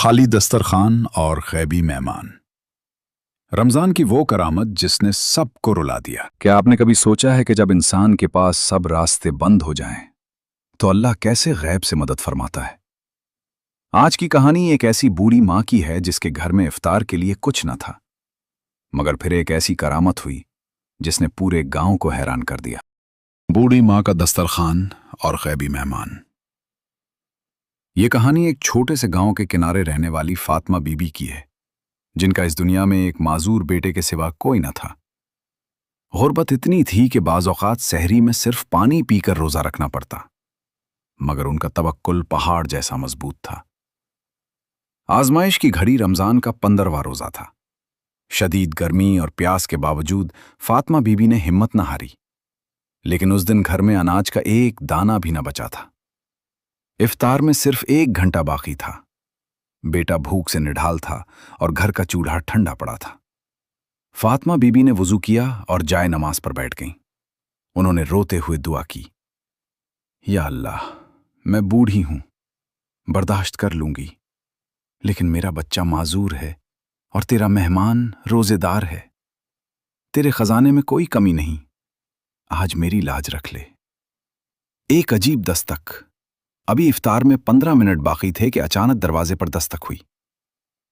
خالی دسترخوان اور غیبی مہمان۔ رمضان کی وہ کرامت جس نے سب کو رلا دیا۔ کیا آپ نے کبھی سوچا ہے کہ جب انسان کے پاس سب راستے بند ہو جائیں تو اللہ کیسے غیب سے مدد فرماتا ہے؟ آج کی کہانی ایک ایسی بوڑھی ماں کی ہے جس کے گھر میں افطار کے لیے کچھ نہ تھا، مگر پھر ایک ایسی کرامت ہوئی جس نے پورے گاؤں کو حیران کر دیا۔ بوڑھی ماں کا دسترخوان اور غیبی مہمان۔ یہ کہانی ایک چھوٹے سے گاؤں کے کنارے رہنے والی فاطمہ بی بی کی ہے، جن کا اس دنیا میں ایک معذور بیٹے کے سوا کوئی نہ تھا۔ غربت اتنی تھی کہ بعض اوقات سحری میں صرف پانی پی کر روزہ رکھنا پڑتا، مگر ان کا توکل پہاڑ جیسا مضبوط تھا۔ آزمائش کی گھڑی رمضان کا 15واں روزہ تھا۔ شدید گرمی اور پیاس کے باوجود فاطمہ بی بی نے ہمت نہ ہاری، لیکن اس دن گھر میں اناج کا ایک دانہ بھی نہ بچا تھا۔ افطار میں صرف 1 گھنٹہ باقی تھا۔ بیٹا بھوک سے نڈھال تھا اور گھر کا چولہا ٹھنڈا پڑا تھا۔ فاطمہ بی بی نے وضو کیا اور جائے نماز پر بیٹھ گئیں۔ انہوں نے روتے ہوئے دعا کی، یا اللہ، میں بوڑھی ہوں، برداشت کر لوں گی، لیکن میرا بچہ معذور ہے اور تیرا مہمان روزے دار ہے۔ تیرے خزانے میں کوئی کمی نہیں، آج میری لاج رکھ لے۔ ایک عجیب دستک۔ ابھی افطار میں 15 منٹ باقی تھے کہ اچانک دروازے پر دستک ہوئی۔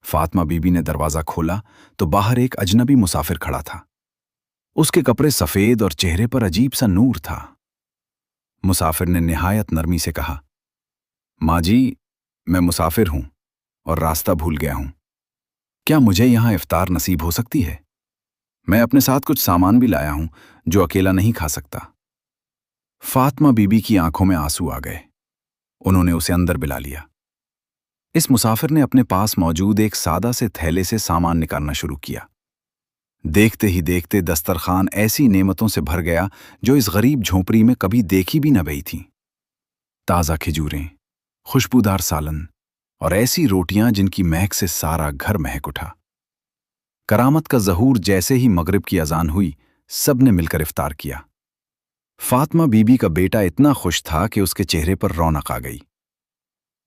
فاطمہ بی بی نے دروازہ کھولا تو باہر ایک اجنبی مسافر کھڑا تھا۔ اس کے کپڑے سفید اور چہرے پر عجیب سا نور تھا۔ مسافر نے نہایت نرمی سے کہا، ماں جی، میں مسافر ہوں اور راستہ بھول گیا ہوں، کیا مجھے یہاں افطار نصیب ہو سکتی ہے؟ میں اپنے ساتھ کچھ سامان بھی لایا ہوں جو اکیلا نہیں کھا سکتا۔ فاطمہ بی بی کی آنکھوں میں آنسو آ گئے۔ انہوں نے اسے اندر بلا لیا۔ اس مسافر نے اپنے پاس موجود ایک سادہ سے تھیلے سے سامان نکالنا شروع کیا۔ دیکھتے ہی دیکھتے دسترخوان ایسی نعمتوں سے بھر گیا جو اس غریب جھونپڑی میں کبھی دیکھی بھی نہ گئی تھیں۔ تازہ کھجوریں، خوشبودار سالن اور ایسی روٹیاں جن کی مہک سے سارا گھر مہک اٹھا۔ کرامت کا ظہور جیسے ہی مغرب کی اذان ہوئی، سب نے مل کر افطار کیا۔ فاطمہ بی بی کا بیٹا اتنا خوش تھا کہ اس کے چہرے پر رونق آ گئی۔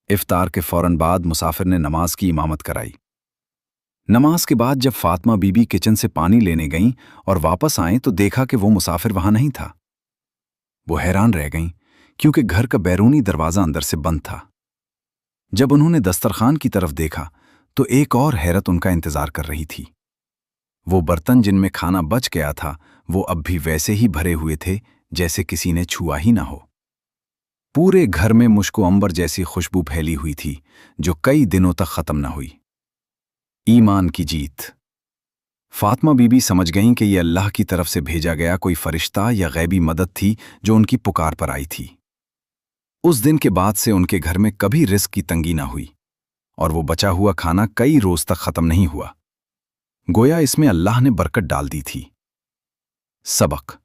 افطار کے فوراً بعد مسافر نے نماز کی امامت کرائی۔ نماز کے بعد جب فاطمہ بی بی کچن سے پانی لینے گئیں اور واپس آئیں تو دیکھا کہ وہ مسافر وہاں نہیں تھا۔ وہ حیران رہ گئیں کیونکہ گھر کا بیرونی دروازہ اندر سے بند تھا۔ جب انہوں نے دسترخوان کی طرف دیکھا تو ایک اور حیرت ان کا انتظار کر رہی تھی۔ وہ برتن جن میں کھانا بچ گیا تھا وہ اب بھی ویسے ہی بھرے ہوئے تھے جیسے کسی نے چھوا ہی نہ ہو۔ پورے گھر میں مشک و عنبر جیسی خوشبو پھیلی ہوئی تھی جو کئی دنوں تک ختم نہ ہوئی۔ ایمان کی جیت۔ فاطمہ بی بی سمجھ گئیں کہ یہ اللہ کی طرف سے بھیجا گیا کوئی فرشتہ یا غیبی مدد تھی جو ان کی پکار پر آئی تھی۔ اس دن کے بعد سے ان کے گھر میں کبھی رزق کی تنگی نہ ہوئی اور وہ بچا ہوا کھانا کئی روز تک ختم نہیں ہوا۔ گویا اس میں اللہ نے برکت ڈال دی تھی۔ سبق: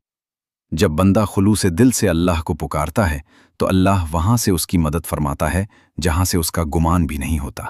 جب بندہ خلوص دل سے اللہ کو پکارتا ہے تو اللہ وہاں سے اس کی مدد فرماتا ہے جہاں سے اس کا گمان بھی نہیں ہوتا۔